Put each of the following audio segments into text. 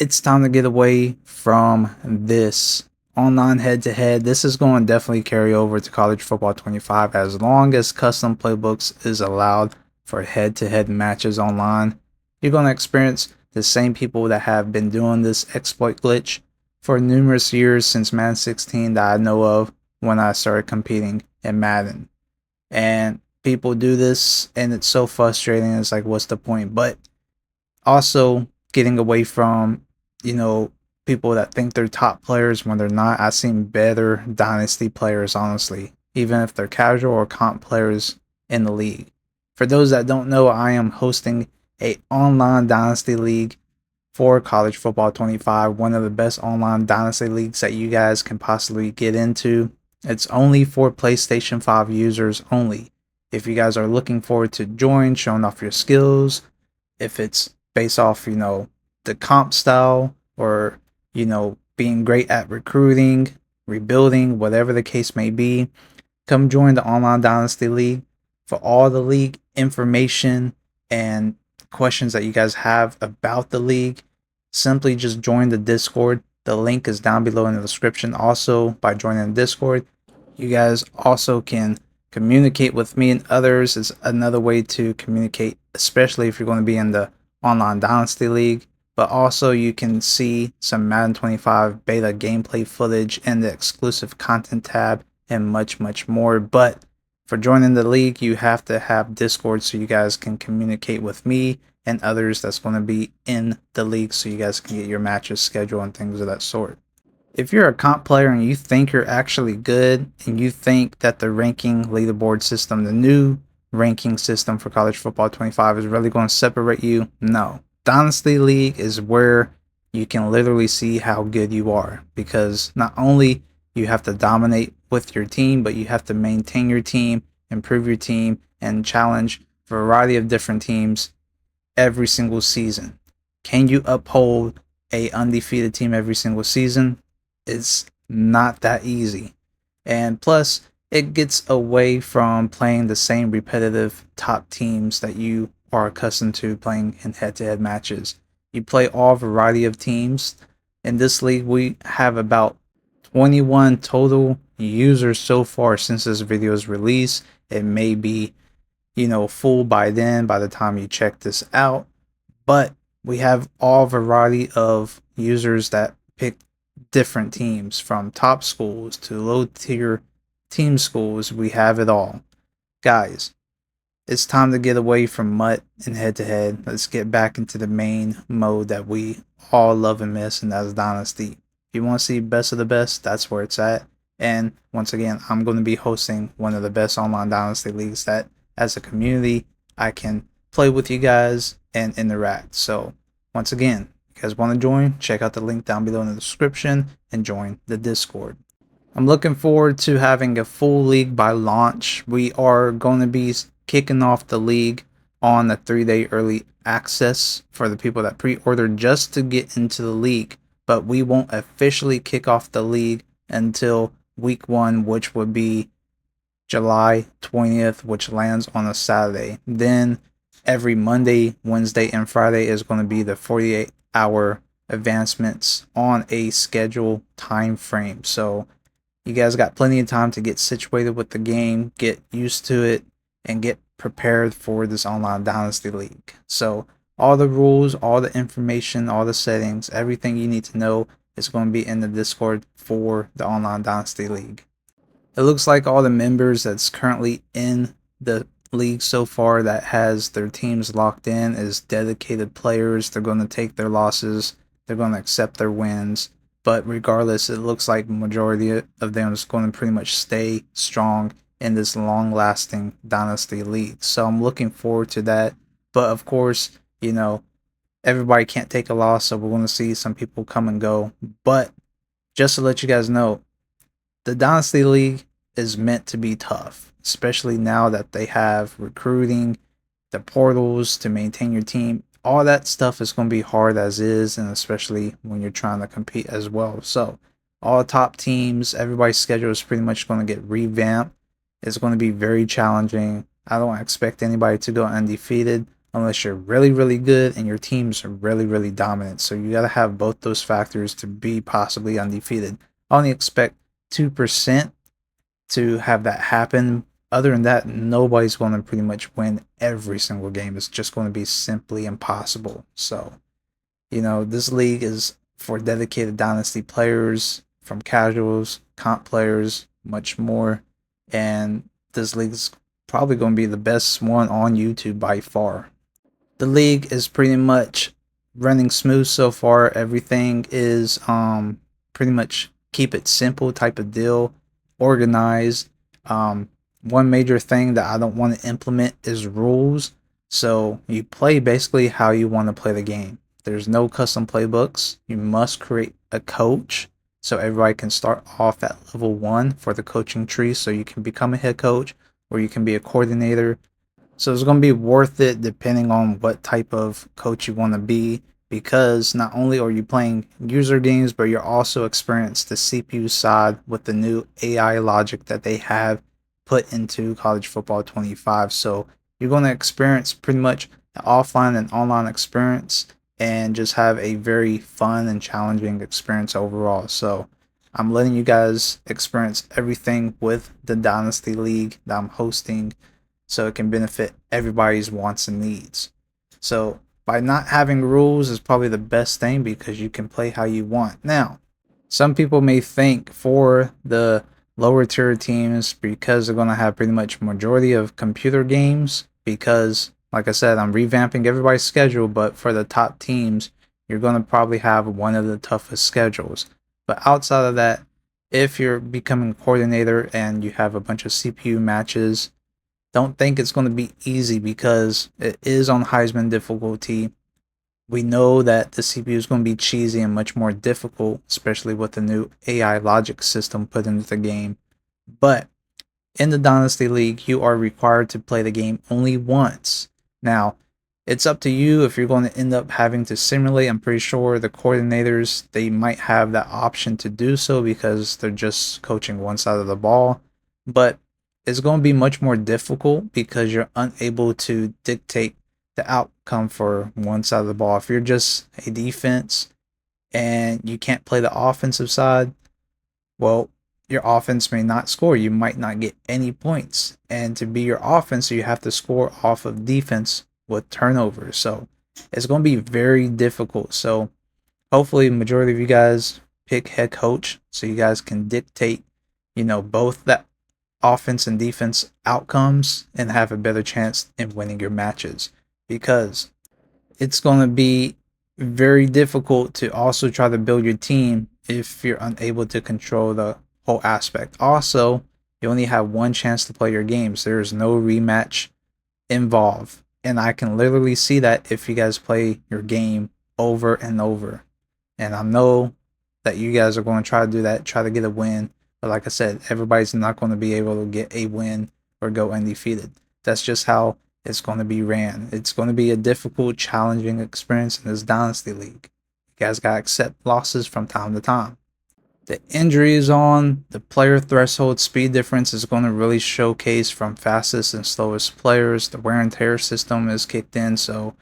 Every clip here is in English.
it's time to get away from this online head-to-head. This is going to definitely carry over to college football 25 as long as custom playbooks is allowed for head-to-head matches online. You're going to experience the same people that have been doing this exploit glitch for numerous years since Madden 16 that I know of when I started competing in Madden. And people do this and it's so frustrating. It's like, what's the point? But also getting away from, you know, people that think they're top players when they're not. I've seen better Dynasty players, honestly, even if they're casual or comp players in the league. For those that don't know, I am hosting a online Dynasty league for College Football 25, one of the best online Dynasty leagues that you guys can possibly get into. It's only for PlayStation 5 users only. If you guys are looking forward to join, showing off your skills, if it's based off, the comp style or, being great at recruiting, rebuilding, whatever the case may be, come join the Online Dynasty League. For all the league information and questions that you guys have about the league, simply just join the Discord. The link is down below in the description. Also, by joining the Discord, you guys also can communicate with me and others. Is another way to communicate, especially if you're going to be in the Online Dynasty League. But also, you can see some Madden 25 beta gameplay footage in the exclusive content tab and much, much more. But for joining the league, you have to have Discord so you guys can communicate with me and others that's going to be in the league so you guys can get your matches scheduled and things of that sort. If you're a comp player and you think you're actually good and you think that the ranking leaderboard system, the new ranking system for college football 25 is really going to separate you, no. Dynasty League is where you can literally see how good you are, because not only you have to dominate with your team, but you have to maintain your team, improve your team, and challenge a variety of different teams every single season. Can you uphold a undefeated team every single season? It's not that easy. And plus, it gets away from playing the same repetitive top teams that you are accustomed to playing in head-to-head matches. You play all variety of teams. In this league, we have about 21 total users so far since this video is released. It may be, full by then, by the time you check this out. But we have all variety of users that pick different teams, from top schools to low tier team schools. We have it all. Guys, it's time to get away from MUT and head to head. Let's get back into the main mode that we all love and miss, and that's Dynasty. If you want to see best of the best, that's where it's at. And once again, I'm going to be hosting one of the best online Dynasty leagues that, as a community, I can play with you guys and interact. So, once again, if you guys want to join, check out the link down below in the description and join the Discord. I'm looking forward to having a full league by launch. We are going to be kicking off the league on the 3-day early access for the people that pre-ordered just to get into the league. But we won't officially kick off the league until week 1, which would be July 20th, which lands on a Saturday. Then every Monday, Wednesday, and Friday is going to be the 48-hour advancements on a scheduled time frame. So you guys got plenty of time to get situated with the game, get used to it, and get prepared for this online Dynasty League. So all the rules, all the information, all the settings, everything you need to know is going to be in the Discord for the online Dynasty League. It looks like all the members that's currently in the league so far that has their teams locked in is dedicated players. They're going to take their losses. They're going to accept their wins. But regardless, it looks like the majority of them is going to pretty much stay strong in this long-lasting Dynasty League. So I'm looking forward to that. But of course, everybody can't take a loss, so we're going to see some people come and go. But just to let you guys know, the Dynasty League is meant to be tough, especially now that they have recruiting, the portals to maintain your team. All that stuff is going to be hard as is, and especially when you're trying to compete as well. So all top teams, everybody's schedule is pretty much going to get revamped. It's going to be very challenging. I don't expect anybody to go undefeated. unless you're really, really good and your team's really, really dominant. So you got to have both those factors to be possibly undefeated. I only expect 2% to have that happen. Other than that, nobody's going to pretty much win every single game. It's just going to be simply impossible. So, this league is for dedicated Dynasty players, from casuals, comp players, much more. And this league is probably going to be the best one on YouTube by far. The league is pretty much running smooth so far. Everything is pretty much keep it simple type of deal, organized. One major thing that I don't want to implement is rules. So you play basically how you want to play the game. There's no custom playbooks. You must create a coach so everybody can start off at level 1 for the coaching tree, so you can become a head coach or you can be a coordinator. So it's going to be worth it depending on what type of coach you want to be, because not only are you playing user games, but you're also experiencing the CPU side with the new AI logic that they have put into College Football 25. So you're going to experience pretty much an offline and online experience and just have a very fun and challenging experience overall. So I'm letting you guys experience everything with the Dynasty League that I'm hosting, so it can benefit everybody's wants and needs. So by not having rules is probably the best thing, because you can play how you want. Now, some people may think for the lower tier teams, because they're going to have pretty much majority of computer games, because like I said, I'm revamping everybody's schedule, but for the top teams, you're going to probably have one of the toughest schedules. But outside of that, if you're becoming a coordinator and you have a bunch of CPU matches, don't think it's going to be easy, because it is on Heisman difficulty. We know that the CPU is going to be cheesy and much more difficult, especially with the new AI logic system put into the game. But in the Dynasty League, you are required to play the game only once. Now, it's up to you if you're going to end up having to simulate. I'm pretty sure the coordinators, they might have that option to do so because they're just coaching one side of the ball. But it's going to be much more difficult because you're unable to dictate the outcome for one side of the ball. If you're just a defense and you can't play the offensive side, well, your offense may not score. You might not get any points. And to be your offense, you have to score off of defense with turnovers. So it's going to be very difficult. So hopefully majority of you guys pick head coach so you guys can dictate, both that offense and defense outcomes and have a better chance in winning your matches, because it's going to be very difficult to also try to build your team if you're unable to control the whole aspect. Also, you only have one chance to play your games. There is no rematch involved, and I can literally see that if you guys play your game over and over. And I know that you guys are going to try to do that, try to get a win. But like I said, everybody's not going to be able to get a win or go undefeated. That's just how it's going to be ran. It's going to be a difficult, challenging experience in this Dynasty League. You guys got to accept losses from time to time. The injury is on. The player threshold speed difference is going to really showcase from fastest and slowest players. The wear and tear system is kicked in. So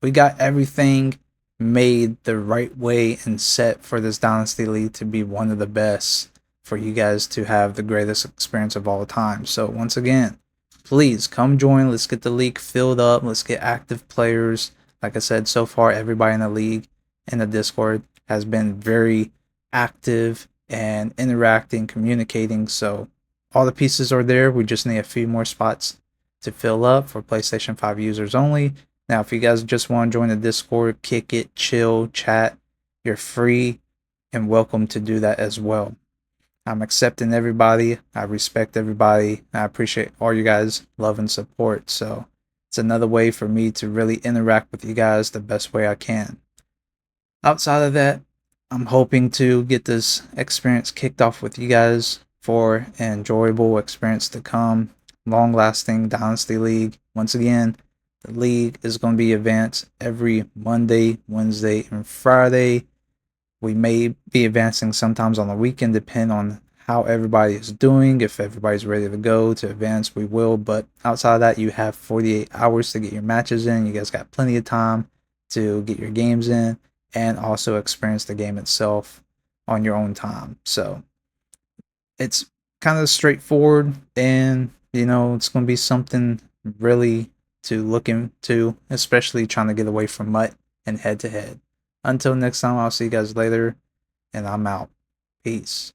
we got everything made the right way and set for this Dynasty League to be one of the best, for you guys to have the greatest experience of all time. So once again, please come join. Let's get the league filled up. Let's get active players. Like I said, so far everybody in the league and the Discord has been very active and interacting, communicating. So all the pieces are there. We just need a few more spots to fill up for PlayStation 5 users only. Now, if you guys just want to join the Discord, kick it, chill, chat, you're free and welcome to do that as well. I'm accepting everybody. I respect everybody. I appreciate all you guys' love and support. So it's another way for me to really interact with you guys the best way I can. Outside of that, I'm hoping to get this experience kicked off with you guys for an enjoyable experience to come. Long-lasting Dynasty League. Once again, the league is going to be advanced every Monday, Wednesday, and Friday. We may be advancing sometimes on the weekend, depending on how everybody is doing. If everybody's ready to go to advance, we will. But outside of that, you have 48 hours to get your matches in. You guys got plenty of time to get your games in and also experience the game itself on your own time. So it's kind of straightforward, and it's going to be something really to look into, especially trying to get away from MUT and head to head. Until next time, I'll see you guys later, and I'm out. Peace.